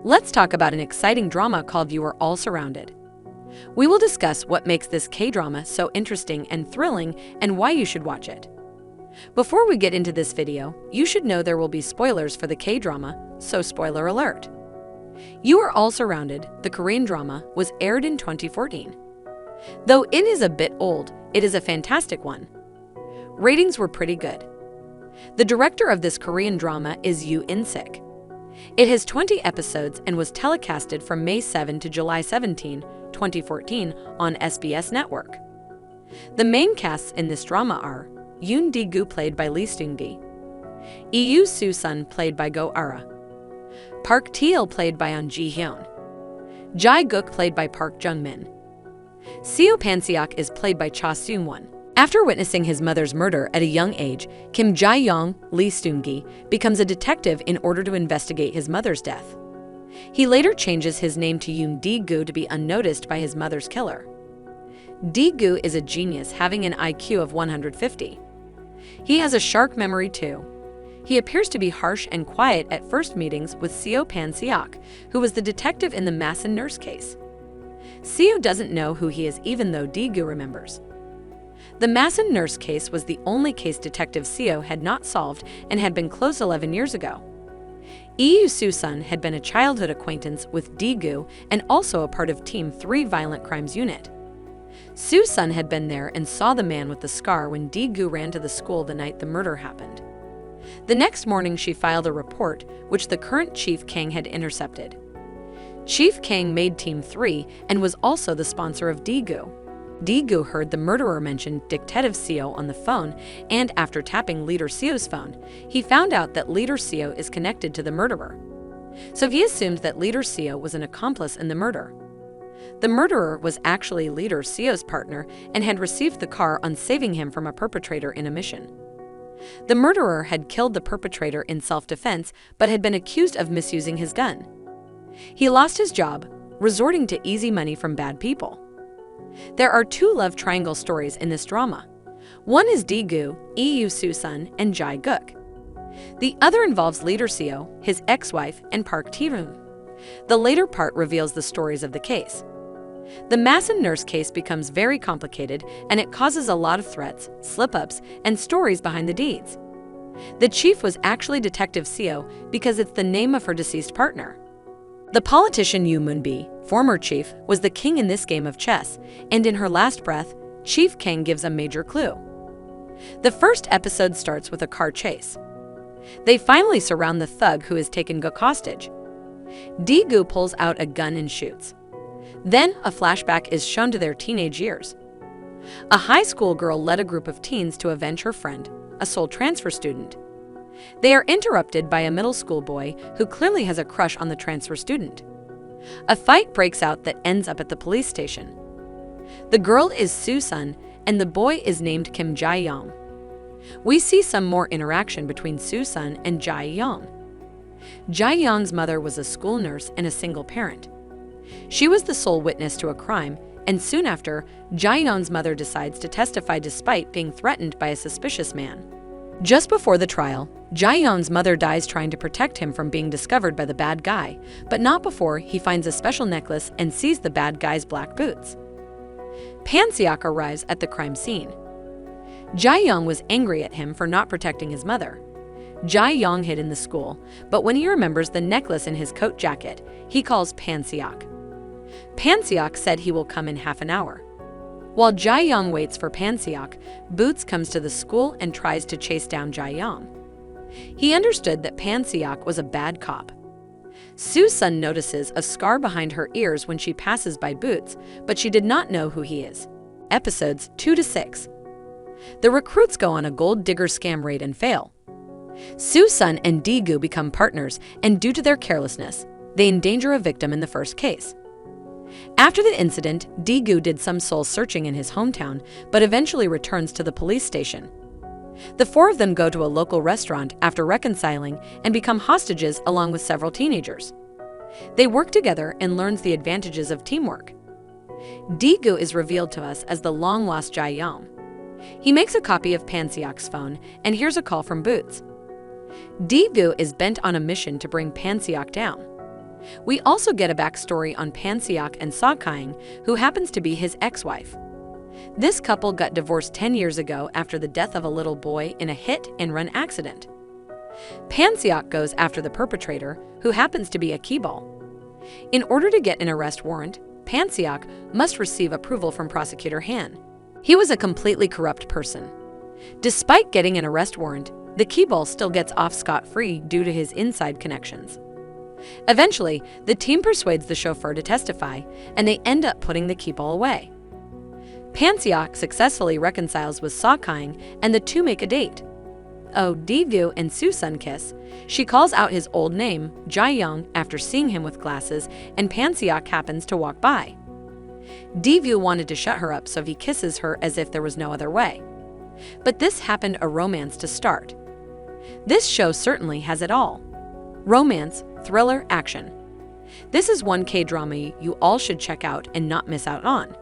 Let's talk about an exciting drama called You Are All Surrounded. We will discuss what makes this K-drama so interesting and thrilling and why you should watch it. Before we get into this video, you should know there will be spoilers for the K-drama, so spoiler alert. You Are All Surrounded, the Korean drama, was aired in 2014. Though it is a bit old, it is a fantastic one. Ratings were pretty good. The director of this Korean drama is Yoo In-sik. It has 20 episodes and was telecasted from May 7 to July 17, 2014 on SBS Network. The main casts in this drama are Yoon Dae Koo played by Lee Seung-gi, Soo Sun played by Go Ara, Park Tae Il played by Ahn Ji-hyun, Jae Kook played by Park Jung-min. Seo Pan Seok is played by Cha Seung-won. After witnessing his mother's murder at a young age, Kim Jae-young, Lee Seung-gi, becomes a detective in order to investigate his mother's death. He later changes his name to Yoon Dae Koo to be unnoticed by his mother's killer. Dae Koo is a genius having an IQ of 150. He has a sharp memory too. He appears to be harsh and quiet at first meetings with Seo Pan Seok, who was the detective in the Mason nurse case. Seo doesn't know who he is even though Dae Koo remembers. The Mason nurse case was the only case Detective Seo had not solved and had been closed 11 years ago. Soo Sun had been a childhood acquaintance with Dae Koo and also a part of Team 3 Violent Crimes Unit. Soo Sun had been there and saw the man with the scar when Dae Koo ran to the school the night the murder happened. The next morning she filed a report, which the current Chief Kang had intercepted. Chief Kang made Team 3 and was also the sponsor of Dae Koo. Dae Koo heard the murderer mention Detective Seo on the phone, and after tapping Leader Seo's phone, he found out that Leader Seo is connected to the murderer. So he assumed that Leader Seo was an accomplice in the murder. The murderer was actually Leader Seo's partner and had received the car on saving him from a perpetrator in a mission. The murderer had killed the perpetrator in self-defense but had been accused of misusing his gun. He lost his job, resorting to easy money from bad people. There are two love triangle stories in this drama. One is Dae Koo, Soo Sun, and Jae Kook. The other involves Leader Seo, his ex-wife, and Park Tae Il. The later part reveals the stories of the case. The Mason nurse case becomes very complicated and it causes a lot of threats, slip-ups, and stories behind the deeds. The chief was actually Detective Seo because it's the name of her deceased partner. The politician Yoo Moon-bi, former chief, was the king in this game of chess, and in her last breath, Chief Kang gives a major clue. The first episode starts with a car chase. They finally surround the thug who has taken Kook hostage. Dae Koo pulls out a gun and shoots. Then a flashback is shown to their teenage years. A high school girl led a group of teens to avenge her friend, a Seoul transfer student. They are interrupted by a middle school boy who clearly has a crush on the transfer student. A fight breaks out that ends up at the police station. The girl is Soo Sun and the boy is named Kim Jae-young. We see some more interaction between Soo Sun and Jae-young. Jae-young's mother was a school nurse and a single parent. She was the sole witness to a crime, and soon after, Jae-young's mother decides to testify despite being threatened by a suspicious man. Just before the trial, Jae-young's mother dies trying to protect him from being discovered by the bad guy, but not before he finds a special necklace and sees the bad guy's black boots. Pan Seok arrives at the crime scene. Jae-young was angry at him for not protecting his mother. Jae-young hid in the school, but when he remembers the necklace in his coat jacket, he calls Pan Seok. Pan Seok said he will come in half an hour. While Jae-young waits for Pan Seok, Boots comes to the school and tries to chase down Jae-young. He understood that Pan Seok was a bad cop. Soo Sun notices a scar behind her ears when she passes by Boots, but she did not know who he is. Episodes 2 to 6. The recruits go on a gold digger scam raid and fail. Soo Sun and Dae Koo become partners, and due to their carelessness, they endanger a victim in the first case. After the incident, Dae Koo did some soul searching in his hometown, but eventually returns to the police station. The four of them go to a local restaurant after reconciling and become hostages along with several teenagers. They work together and learns the advantages of teamwork. Dae Koo is revealed to us as the long-lost Jae-young. He makes a copy of Pan Seok's phone and hears a call from Boots. Dae Koo is bent on a mission to bring Pan Seok down. We also get a backstory on Pan Seok and Soo Sun, who happens to be his ex-wife. This couple got divorced 10 years ago after the death of a little boy in a hit-and-run accident. Pan Seok goes after the perpetrator, who happens to be a keyball. In order to get an arrest warrant, Pan Seok must receive approval from Prosecutor Han. He was a completely corrupt person. Despite getting an arrest warrant, the keyball still gets off scot-free due to his inside connections. Eventually, the team persuades the chauffeur to testify, and they end up putting the keyball away. Pan Seok successfully reconciles with Soo Sun, and the two make a date. Dae Koo and Soo Sun kiss. She calls out his old name, Jae-young, after seeing him with glasses, and Pan Seok happens to walk by. Dae Koo wanted to shut her up, so he kisses her as if there was no other way. But this happened a romance to start. This show certainly has it all. Romance, thriller, action. This is one K-drama you all should check out and not miss out on.